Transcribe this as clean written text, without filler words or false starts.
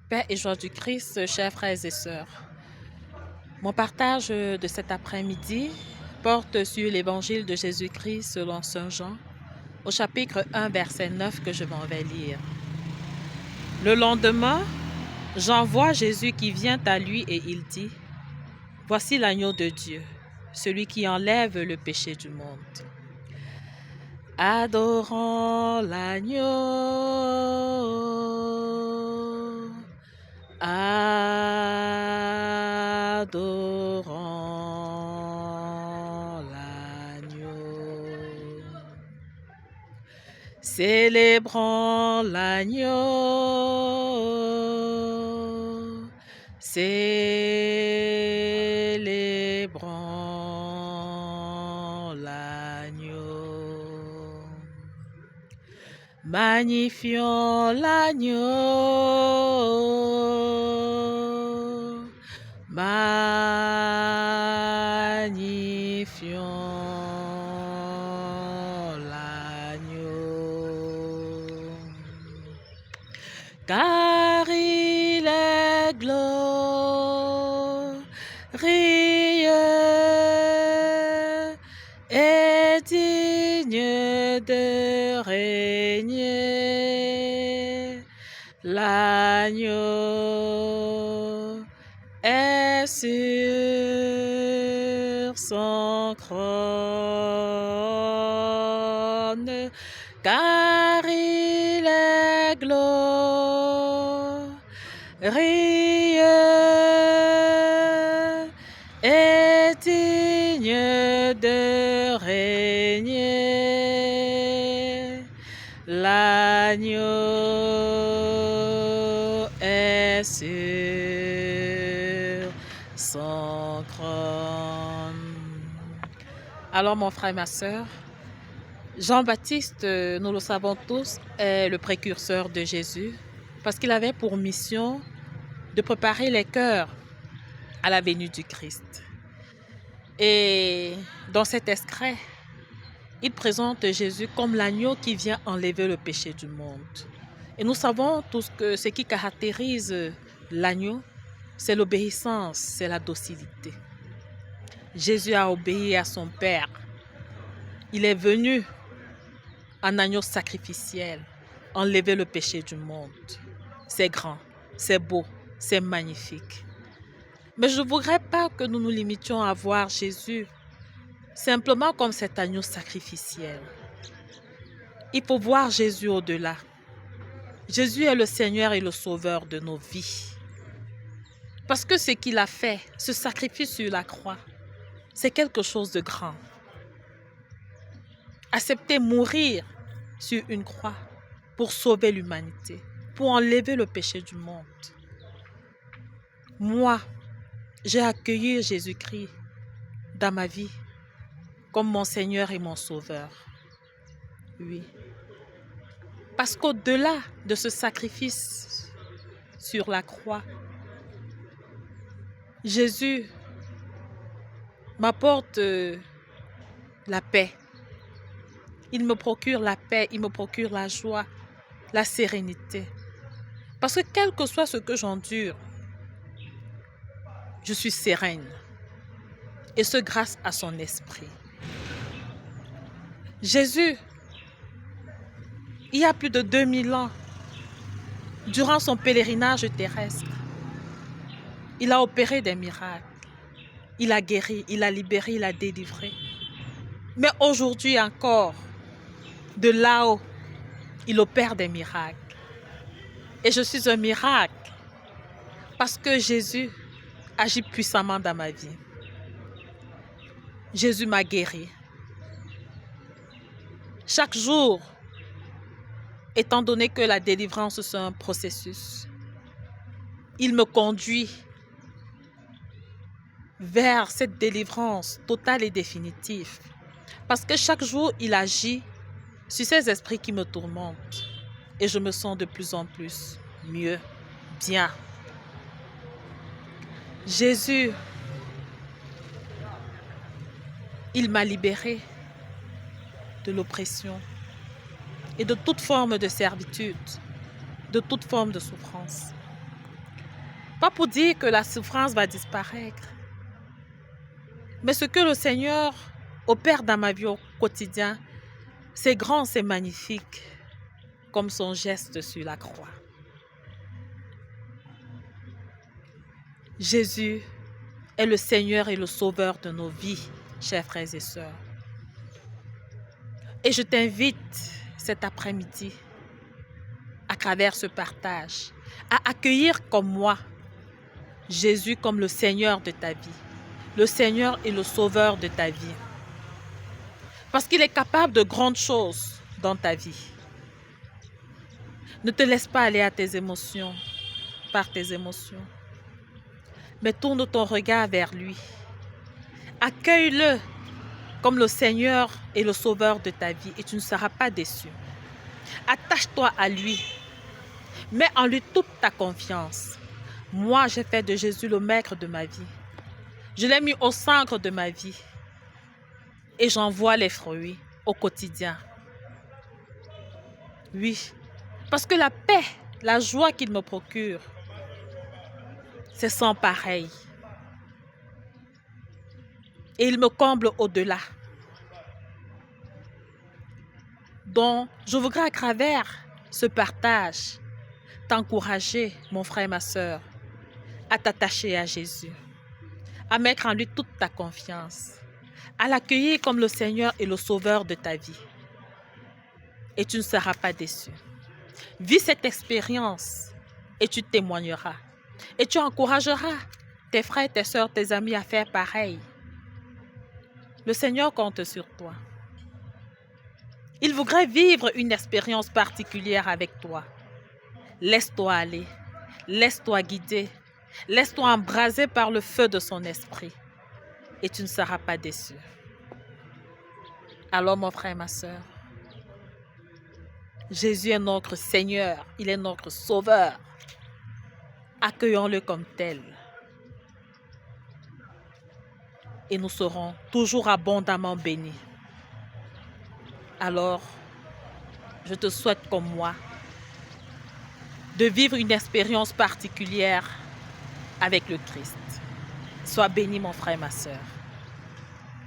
Paix et joie du Christ, chers frères et sœurs. Mon partage de cet après-midi porte sur l'évangile de Jésus-Christ selon Saint Jean, au chapitre 1, verset 9 que je vais lire. Le lendemain, Jean voit Jésus qui vient à lui et il dit, « Voici l'agneau de Dieu, celui qui enlève le péché du monde. » Adorons l'agneau, adorons l'agneau, célébrons l'agneau, célébrons l'agneau, magnifions l'agneau, magnifions l'agneau, car il est glorieux et digne de régner. L'agneau est sur son trône, car il est glorieux et digne de régner. L'agneau est sur son trône. Alors mon frère et ma sœur, Jean-Baptiste, nous le savons tous, est le précurseur de Jésus parce qu'il avait pour mission de préparer les cœurs à la venue du Christ. Et dans cet extrait, il présente Jésus comme l'agneau qui vient enlever le péché du monde. Et nous savons tous que ce qui caractérise l'agneau, c'est l'obéissance, c'est la docilité. Jésus a obéi à son Père. Il est venu en agneau sacrificiel, enlever le péché du monde. C'est grand, c'est beau, c'est magnifique. Mais je ne voudrais pas que nous nous limitions à voir Jésus simplement comme cet agneau sacrificiel. Il faut voir Jésus au-delà. Jésus est le Seigneur et le Sauveur de nos vies. Parce que ce qu'il a fait, ce sacrifice sur la croix, c'est quelque chose de grand. Accepter mourir sur une croix pour sauver l'humanité, pour enlever le péché du monde. Moi, j'ai accueilli Jésus-Christ dans ma vie comme mon Seigneur et mon Sauveur. Oui. Parce qu'au-delà de ce sacrifice sur la croix, Jésus m'apporte la paix. Il me procure la paix, il me procure la joie, la sérénité. Parce que quel que soit ce que j'endure, je suis sereine. Et ce grâce à son esprit. Jésus, il y a plus de 2000 ans, durant son pèlerinage terrestre, il a opéré des miracles. Il a guéri, il a libéré, il a délivré. Mais aujourd'hui encore, de là-haut, il opère des miracles. Et je suis un miracle parce que Jésus agit puissamment dans ma vie. Jésus m'a guéri. Chaque jour, étant donné que la délivrance, c'est un processus, il me conduit vers cette délivrance totale et définitive. Parce que chaque jour, il agit sur ces esprits qui me tourmentent. Et je me sens de plus en plus mieux, bien. Jésus, il m'a libérée de l'oppression et de toute forme de servitude, de toute forme de souffrance. Pas pour dire que la souffrance va disparaître. Mais ce que le Seigneur opère dans ma vie au quotidien, c'est grand, c'est magnifique, comme son geste sur la croix. Jésus est le Seigneur et le Sauveur de nos vies, chers frères et sœurs. Et je t'invite cet après-midi, à travers ce partage, à accueillir comme moi Jésus comme le Seigneur de ta vie, le Seigneur et le Sauveur de ta vie. Parce qu'il est capable de grandes choses dans ta vie. Ne te laisse pas aller à tes émotions, par tes émotions. Mais tourne ton regard vers lui. Accueille-le comme le Seigneur et le Sauveur de ta vie et tu ne seras pas déçu. Attache-toi à lui. Mets en lui toute ta confiance. Moi, j'ai fait de Jésus le maître de ma vie. Je l'ai mis au centre de ma vie. Et j'en vois les fruits au quotidien. Oui, parce que la paix, la joie qu'il me procure, c'est sans pareil. Et il me comble au-delà. Donc, je voudrais à travers ce partage t'encourager, mon frère et ma sœur, à t'attacher à Jésus, à mettre en lui toute ta confiance, à l'accueillir comme le Seigneur et le Sauveur de ta vie. Et tu ne seras pas déçu. Vis cette expérience et tu témoigneras. Et tu encourageras tes frères, tes sœurs, tes amis à faire pareil. Le Seigneur compte sur toi. Il voudrait vivre une expérience particulière avec toi. Laisse-toi aller, laisse-toi guider, laisse-toi embraser par le feu de son esprit et tu ne seras pas déçu. Alors mon frère et ma sœur, Jésus est notre Seigneur, il est notre Sauveur. Accueillons-le comme tel. Et nous serons toujours abondamment bénis. Alors, je te souhaite comme moi de vivre une expérience particulière avec le Christ. Sois béni mon frère et ma sœur.